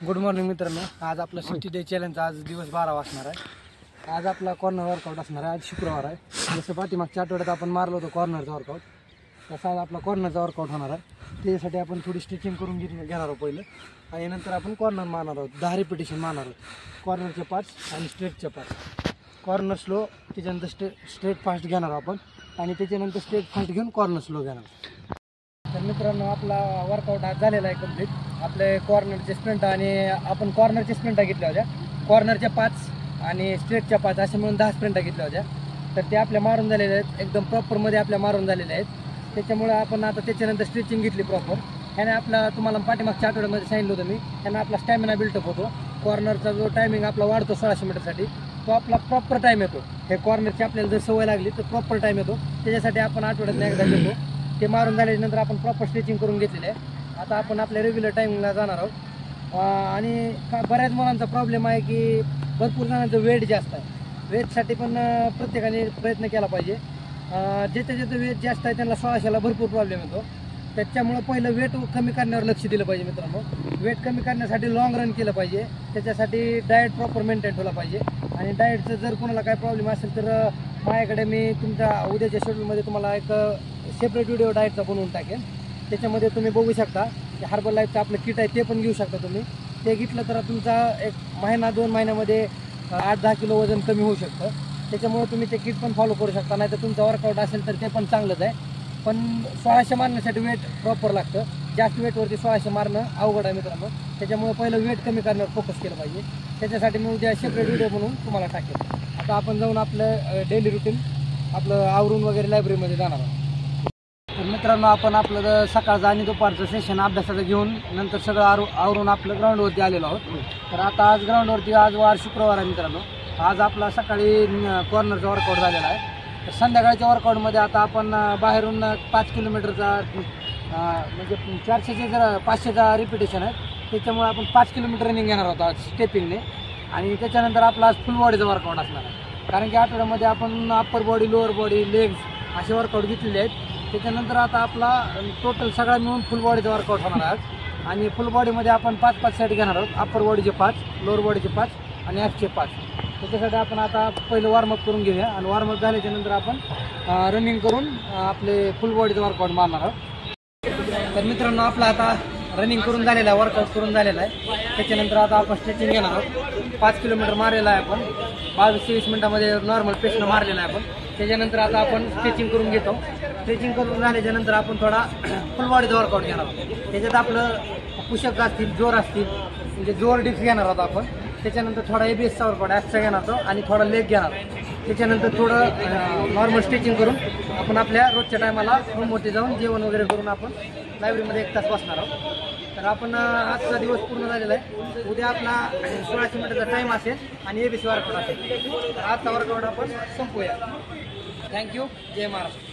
Good morning मित्रांनो, आज आपला 60 डे चॅलेंज आज दिवस 12 वाजणार आहे। आज आपला कॉर्नर वर्कआउट असणार आहे। आज शुक्रवार आहे। जसं पाठीमागच्या आठवड्यात आपण मारलो होतो कॉर्नरचा वर्कआउट, तसा आज आपला कॉर्नरचा वर्कआउट होणार आहे। त्यासाठी आपण थोडी स्ट्रेचिंग करून घेणार आहोत पहिलं, आणि नंतर आपण कॉर्नर मारणार आहोत। 10 रिपिटेशन मारणार आहोत, कॉर्नरचे 5 आणि स्ट्रेटचे 5। कॉर्नर स्लो, त्याच्यानंतर स्ट्रेट फास्ट घेणार आपण, आणि त्याच्यानंतर स्ट्रेट फास्ट घेऊन कॉर्नर स्लो घेणार। तर मित्रांनो, आपला वर्कआउट आज झालेला आहे कंप्लीट। आपले कॉर्नरचे स्प्रिंट आणि आपण कॉर्नरचे स्प्रिंटा घेतल्या होत्या, कॉर्नरच्या 5 आणि स्ट्रेटच्या 5 असे म्हणून 10 स्प्रिंटा घेतल्या होत्या। तर ते आपल्या मारून झालेले आहेत, एकदम प्रॉपरमध्ये आपल्या मारून झालेले आहेत। त्याच्यामुळे आपण आता त्याच्यानंतर स्ट्रेचिंग घेतली प्रॉपर। ह्याने आपला, तुम्हाला पाठीमागच्या आठवड्यामध्ये सांगितलं होतं मी, ह्याने आपला स्टॅमिना बिल्टअप होतो। कॉर्नरचा जो टायमिंग आपला वाढतो 1600 मीटरसाठी, तो आपला प्रॉपर टाईम येतो। हे कॉर्नरची आपल्याला जर सवय लागली तर प्रॉपर टाईम येतो। त्याच्यासाठी आपण आठवड्यातून एकदा घेतो। ते मारून झाल्यानंतर आपण प्रॉपर स्ट्रेचिंग करून घेतलेलं आहे। आता आपण आपल्या रेग्युलर टायमिंगला जाणार आहोत। आणि बऱ्याच मुलांचा प्रॉब्लेम आहे की भरपूर जणांचं वेट जास्त आहे। वेटसाठी पण प्रत्येकाने प्रयत्न केला पाहिजे। ज्याचं वेट जास्त आहे त्यांना श्वासाला भरपूर प्रॉब्लेम येतो। त्याच्यामुळं पहिलं वेट कमी करण्यावर लक्ष दिलं पाहिजे मित्रांनो। वेट कमी करण्यासाठी लॉंग रन केलं पाहिजे, त्याच्यासाठी डाएट प्रॉपर मेंटेन ठेवला पाहिजे। आणि डाएटचं जर कोणाला काय प्रॉब्लेम असेल तर माझ्याकडे मी तुमच्या उद्याच्या शेड्यूलमध्ये तुम्हाला एक सेपरेट व्हिडिओ डाएटचा बनवून टाकेन। त्याच्यामध्ये तुम्ही बघू शकता की हर्बल लाईफचं आपलं किट आहे, ते पण घेऊ शकता तुम्ही। ते घेतलं तर तुमचा एक महिना 2 महिन्यामध्ये 8-10 किलो वजन कमी होऊ शकतं। त्याच्यामुळे तुम्ही ते किट पण फॉलो करू शकता। नाही तर तुमचा वर्कआउट असेल तर ते पण चांगलंच आहे, पण 1600 मारण्यासाठी वेट प्रॉपर लागतं। जास्त वेटवरती 1600 मारणं अवघड आहे मित्रांनो। त्याच्यामुळे पहिलं वेट कमी करण्यावर फोकस केलं पाहिजे। त्याच्यासाठी मी उद्या सेपरेट व्हिडिओ बनवून तुम्हाला टाकेन। आता आपण जाऊन आपलं डेली रुटीन आपलं आवरून वगैरे लायब्ररीमध्ये जाणार आहोत। तर मित्रांनो, आपण आपलं सकाळचं आणि दुपारचं सेशन अभ्यासाचं घेऊन नंतर सगळं आवरून आपलं ग्राउंडवरती आलेलो आहोत। तर आता आज ग्राउंडवरती, आज वार शुक्रवार आहे मित्रांनो। आज आपला सकाळी कॉर्नरचा वर्कआउट झालेला आहे। तर संध्याकाळच्या वर्कआउटमध्ये आता आपण बाहेरून 5 किलोमीटरचा म्हणजे 400चे जर 500चा रिपिटेशन आहे, त्याच्यामुळे आपण 5 किलोमीटर रनिंग घेणार आहोत आज स्टेपिंगने। आणि त्याच्यानंतर आपला आज फुल बॉडीचा वर्कआउट असणार आहे, कारण की आठवड्यामध्ये आपण upper body, lower body, legs असे वर्कआउट घेतलेले आहेत। त्याच्यानंतर आता आपला टोटल सगळा मिळून फुल बॉडीचा वर्कआउट होणार आहे आज। आणि फुल बॉडीमध्ये आपण 5-5 सेट घेणार आहोत, अप्पर बॉडीचे 5, लोअर बॉडीचे 5 आणि ॲपचे 5। त्याच्यासाठी आपण आता पहिलं वॉर्मअप करून घेऊया, आणि वॉर्मअप झाल्याच्यानंतर आपण रनिंग करून आपले फुल बॉडीचं वर्कआउट मारणार आहोत। तर मित्रांनो, आपला आता रनिंग करून झालेला आहे, वर्कआउट करून झालेला आहे। त्याच्यानंतर आता आपण स्ट्रेचिंग घेणार आहोत। 5 किलोमीटर मारलेला आहे आपण, 22-23 मिनिटामध्ये नॉर्मल पेसनं मारलेला आहे आपण। त्याच्यानंतर आता आपण स्ट्रेचिंग करून घेतो। स्ट्रेचिंग करून झाल्याच्यानंतर आपण थोडा फुल बॉडीचा वर्कआउट घेणार आहोत। त्याच्यात आपलं पुशअप असतील, जोर असतील, म्हणजे जोर डिप्स घेणार आहोत आपण। त्याच्यानंतर थोडा ABSचा वर्कआउट ॲप्सचा घेणार आहोत, आणि थोडा लेग घेणार। त्याच्यानंतर थोडं नॉर्मल स्ट्रेचिंग करून आपण आपल्या रोजच्या टायमाला रूमवरती जाऊन जेवण वगैरे करून आपण लायब्ररीमध्ये 1 तास बसणार आहोत। तर आपण आजचा दिवस पूर्ण झालेला आहे। उद्या आपला 1600 मीटरचा टाईम असेल आणि ABC वर्कआउट असेल। तर आजचा वर्कआउट आपण संपूया। थँक्यू। जय महाराष्ट्र।